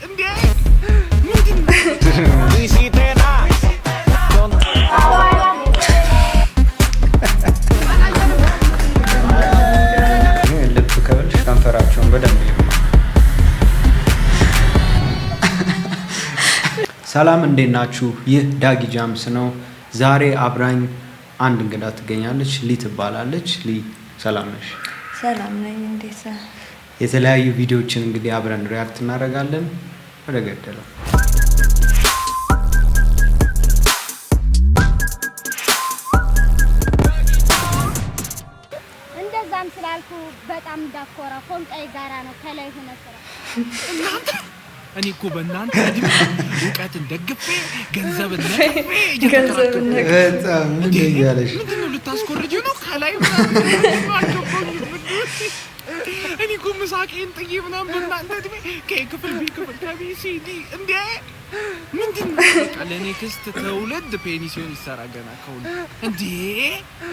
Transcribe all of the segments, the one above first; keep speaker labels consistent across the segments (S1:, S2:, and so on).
S1: ልብ ከብልሽ ከንፈራቸውን በደንብ ሰላም እንዴት ናችሁ? ይህ ዳጊ ጃምስ ነው። ዛሬ አብራኝ አንድ እንግዳ ትገኛለች። ሊ ትባላለች። ሊ ሰላም ነሽ?
S2: ሰላም ነኝ። እንዴት ነህ?
S1: የተለያዩ ቪዲዮዎችን እንግዲህ አብረን ሪያክት እናደርጋለን። ወደ ገደለው
S3: እንደዛም ስላልኩ በጣም እንዳኮራ ፎንቃይ ጋራ ነው ከላይ ሆነ ስራ
S4: እኔ እኮ በእናንተ እውቀትን ደግፌ ገንዘብን
S1: በጣም ምን ይያለሽ?
S4: ምንድን ነው ልታስኮርጂ ነው? ከላይ እኔ እኮ ምሳቄን ጥዬ ምናምን በእናንተ እድሜ ከክፍል ቢ ክፍል ከቢሲዲ እንዴ ምንድን ነው? በቃ ለኔክስት ትውልድ ፔኒሲዮን ይሰራ ገና ከሁሉ እንዴ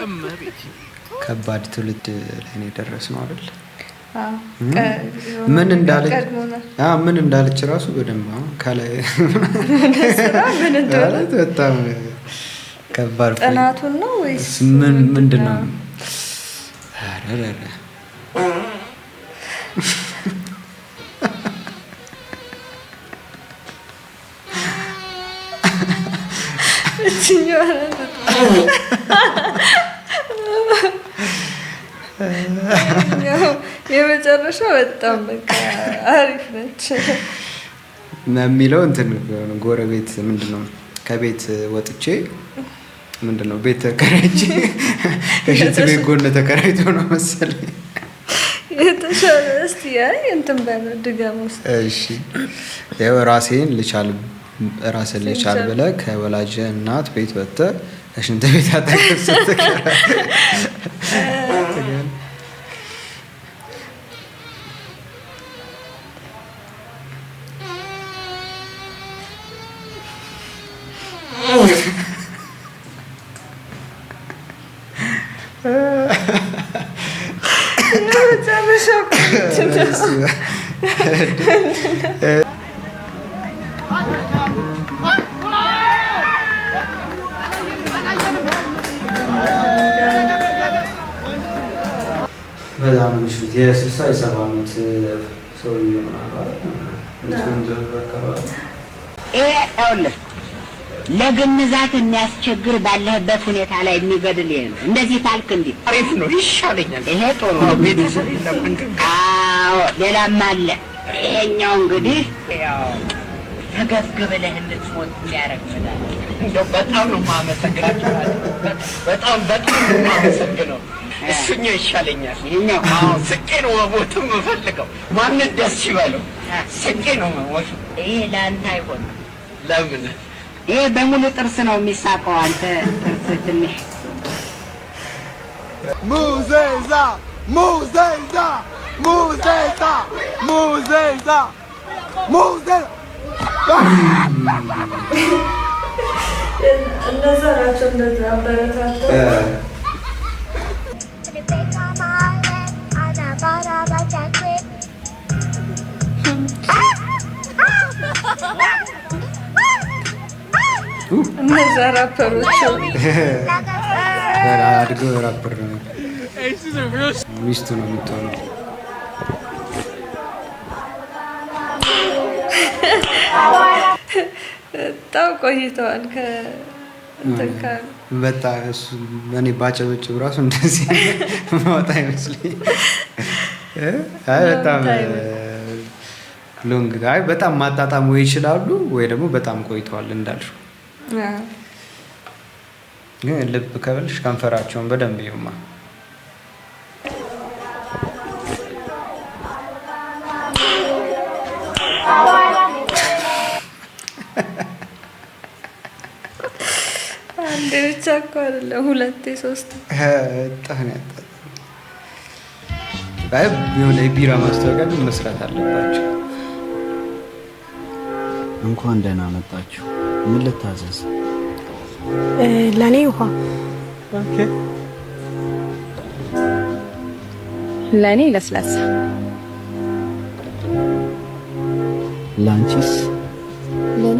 S4: እመቤቴ።
S1: ከባድ ትውልድ ላይ ነው የደረስነው አይደል? ምን እንዳለች ራሱ በደንብ ከላይ በጣም ከባድ
S2: ጥናቱን ነው ወይስ
S1: ምንድን ነው?
S2: የመጨረሻው በጣም በቃ አሪፍ ነች
S1: የሚለው እንትን ጎረቤት ምንድነው ከቤት ወጥቼ ምንድነው ቤት ተከራይቼ ከሽንት ቤት ጎን ተከራይቶ ነው መሰለኝ
S2: የተሻለ። እስቲ አይ እንትን በድጋም ውስጥ
S1: እሺ ያው ራሴን ልቻል ብለህ ከወላጅ እናት ቤት ወጥተህ ከሽንት ቤት አጠገብ ስትከራይ በጣም ምሽት የ60 የ70 ዓመት ሰው ይሆናል።
S5: ለግንዛት የሚያስቸግር ባለህበት ሁኔታ ላይ የሚገድል ይሄ ነው። እንደዚህ ታልክ እንዴ አሪፍ ነው ይሻለኛል። ይሄ ጥሩ ነው። ቤተሰብ የለም። አዎ ሌላም አለ። ይሄኛው እንግዲህ ያው ተገፍግ ብለህ እንድትሞት ሊያረግፍላል። እንደው በጣም ነው የማመሰግናችሁ። በጣም ነው የማመሰግነው። እሱኛው ይሻለኛል። ይሄኛው አዎ ስቄ ነው መሞትም የምፈልገው። ማንን ደስ ይበለው ስቄ ነው መሞት። ይሄ ለአንተ አይሆንም። ለምን? ይሄ በሙሉ ጥርስ ነው የሚሳቀው። አንተ ጥርስ ትንሽ
S6: ሙዘዛ
S2: እንደዛ ናቸው። እንደዛ አበረታተው እነዛ ራፐሮች
S1: አድገው ራፐር ነው። ሚስቱ ነው የምትሆነው።
S2: በጣም ቆይተዋል።
S1: በጣም እሱ እኔ ባጨበጭብ እራሱ እንደዚህ ማውጣ አይመስለኝ። አይ በጣም ሎንግ ጋይ በጣም ማጣጣም ወይ ይችላሉ ወይ ደግሞ በጣም ቆይተዋል እንዳልሽው። ግን ልብ ከብልሽ ከንፈራቸውን በደንብ ይውማ።
S2: አንዴ ብቻ እኮ አይደለም ሁለቴ ሶስት
S1: ጣን ያጣ ባይ የሆነ የቢራ ማስታወቂያ መስራት አለባቸው።
S7: እንኳን ደህና መጣችሁ። ምን ልታዘዝ?
S8: ለኔ ውሃ።
S1: ኦኬ።
S8: ለኔ ለስላሳ።
S7: ላንቺስ?
S8: ለኔ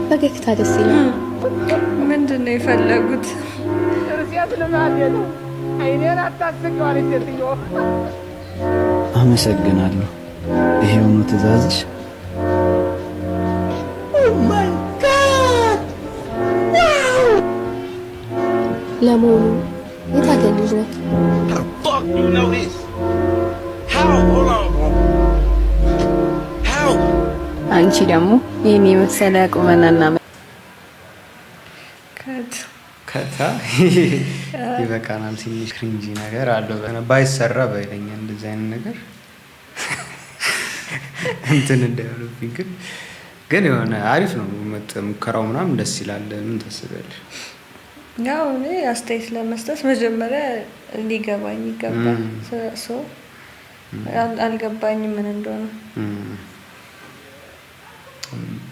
S8: ፈገግታ ደስ ይላል።
S2: ምንድን ነው የፈለጉት?
S7: አመሰግናለሁ። ይሄው ነው ትእዛዝሽ?
S8: ለመሆኑ የታገል ልጅ ነህ? አንቺ ደግሞ ይህን የመሰለ ቁመናና
S1: ከታ ይበቃናል። ትንሽ ክሪንጂ ነገር አለው ባይሰራ ባይለኛል እንደዚህ አይነት ነገር እንትን እንዳይሆንብኝ ግን የሆነ አሪፍ ነው ሙከራው ምናምን ደስ ይላል። ምን ታስባለሽ?
S2: ያው እኔ አስተያየት ለመስጠት መጀመሪያ ሊገባኝ ይገባል። ሰው አልገባኝም ምን እንደሆነ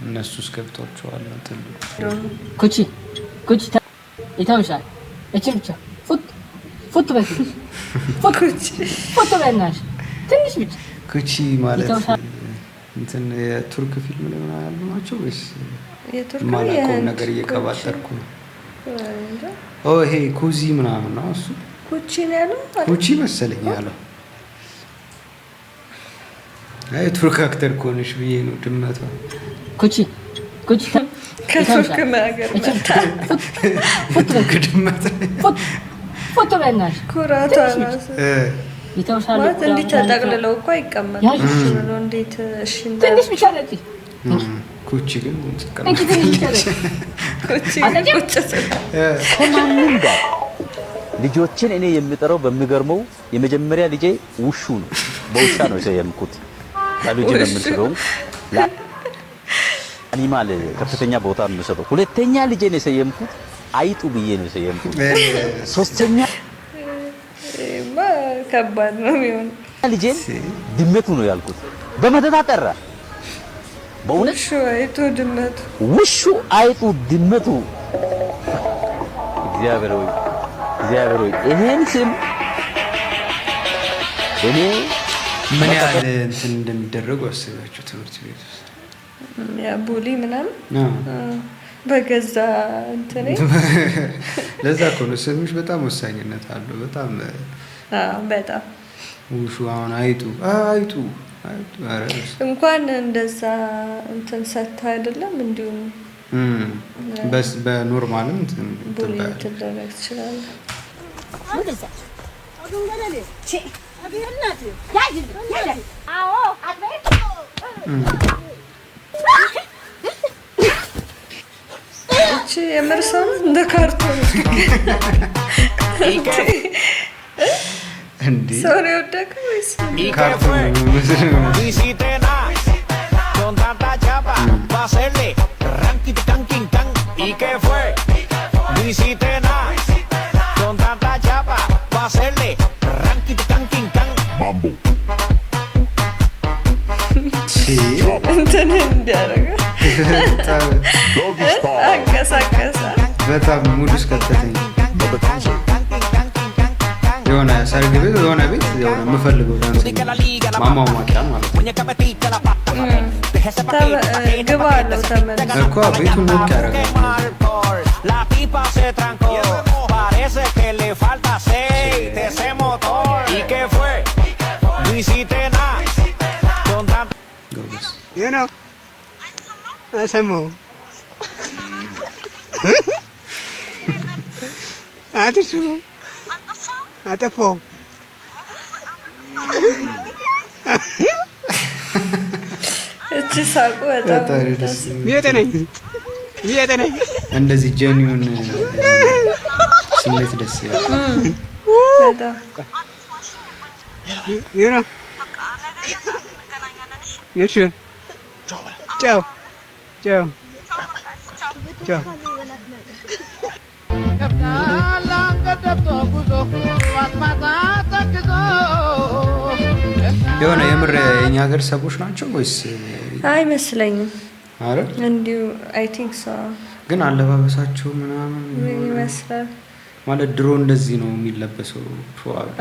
S1: እነሱስ ገብቷቸዋል።
S6: ኩቺ ይተውሻል። እቺ ብቻ ፉት በፊት ፉት በእናትሽ ትንሽ ብቻ።
S1: ኩቺ ማለት እንትን የቱርክ ፊልም ላይ ምናምን ያሉ ናቸው ወይስ የማላውቀውን ነገር እየቀባጠርኩ ነው? ይሄ ኩዚ ምናምን ነው እሱ።
S2: ኩቺ ነው ያለው።
S1: ኩቺ መሰለኝ ያለው። አይ ቱርክ አክተር ከሆነሽ ብዬ ነው። ድመቷ ኩቺ
S2: ከቱርክ ሀገር መጣ።
S1: ድመት
S6: ፎቶ በእናትሽ
S2: ኩራቷ ራሱ
S6: ይተውሻል።
S2: እንዴት ተጠቅልለው እኮ አይቀመጡም። እንዴት እሺ
S6: ትንሽ ብቻ ነጭ
S1: ኩቺ ግን
S9: ከማንም ጋር ልጆችን እኔ የምጠራው በሚገርመው የመጀመሪያ ልጄ ውሹ ነው። በውሻ ነው የሰየምኩት። ልጅ ነው የምንስለው አኒማል ከፍተኛ ቦታ ነው የምሰጠው። ሁለተኛ ልጄ ነው የሰየምኩት አይጡ ብዬ ነው የሰየምኩት። ሶስተኛ
S2: ከባድ ነው የሚሆነው።
S9: ልጄ ድመቱ ነው ያልኩት። በመደዳ ጠራ። በእውነት ውሹ አይጡ ድመቱ። እግዚአብሔር ሆይ ይሄን ስም እኔ
S1: ምን ያህል እንትን እንደሚደረጉ አስባችሁ ትምህርት ቤት ውስጥ
S2: ያ ቡሊ ምናምን በገዛ እንትን
S1: ለዛ እኮ ነው ስምሽ በጣም ወሳኝነት አለው። በጣም ውሹ አሁን አይጡ
S2: እንኳን እንደዛ እንትን ሰታ አይደለም እንዲሁም
S1: በኖርማልም
S2: ትደረግ ትችላለህ። እቺ የምር ሰው እንደ ካርቶን እንዴ ሰው ነው የወደቀው ወይስ ካርቶን ነው? እንትን እንዲያደርግ አንቀሳቀሰ።
S1: በጣም ሙድ ውስጥ ከተተኝ። የሆነ ሰርግ ቤት የሆነ ቤት የሆነ የምፈልገው ዳንስ ማሟሟቂያ ማለት ነው
S2: ግባ አለው ተመልሶ
S1: እኮ ቤቱን ሞቅ ያደርጋል።
S10: አሰማው አትሱ አጠፋው
S2: እቺ ሳቁ በጣም
S10: የጠነኝ
S1: እንደዚህ ጀኒውን ስሜት ደስ ይላል።
S2: በጣም
S10: ይሄ የሽ ቻው ቻው ቻው
S1: የሆነ የምር የኛ ሀገር ሰዎች ናቸው ወይስ
S2: አይመስለኝም?
S1: አረ
S2: እንዲሁ አይ ቲንክ ሶ።
S1: ግን አለባበሳቸው ምናምን
S2: ይመስላል
S1: ማለት ድሮ እንደዚህ ነው የሚለበሰው ፕሮባብሊ።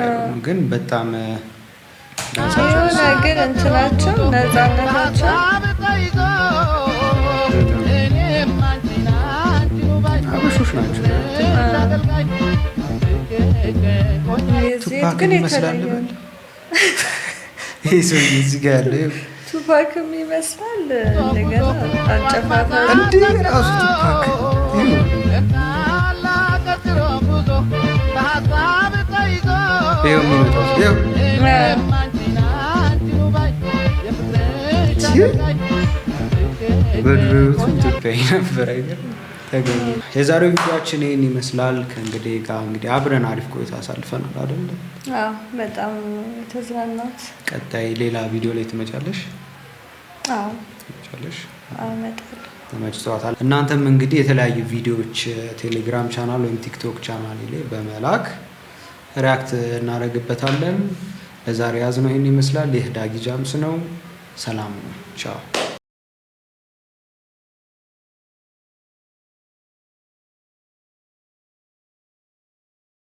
S1: ግን በጣም
S2: ግን እንትናቸው ነፃነታቸው
S1: አበሾች ናቸው። ቱፓክ ግን ይመስላል። ይሄ ሰው እዚህ ጋር ያለው
S2: ቱፓክም ይመስላል። እንደገና አጨፋፈሩ
S1: እንዴ ራሱ ቱፓክ ይሄው የሚመጣው በድሮቱ ኢትዮጵያዊ ነበር አይደል? ተገኘ። የዛሬው ቪዲዮአችን ይሄን ይመስላል። ከእንግዲህ አብረን አሪፍ ቆይታ አሳልፈናል አይደል?
S2: አዎ በጣም ተዝናናት።
S1: ቀጣይ ሌላ ቪዲዮ ላይ ትመጫለሽ?
S2: አዎ
S1: ትመጫለሽ?
S2: አዎ እመጣለሁ።
S1: ተመችቷታል። እናንተም እንግዲህ የተለያዩ ቪዲዮዎች ቴሌግራም ቻናል ወይም ቲክቶክ ቻናል ላይ በመላክ ሪያክት እናደርግበታለን። ለዛሬ ያዝነው ይሄን ይመስላል። ይህ ዳጊ ጃምስ ነው። ሰላም ነው። ቻው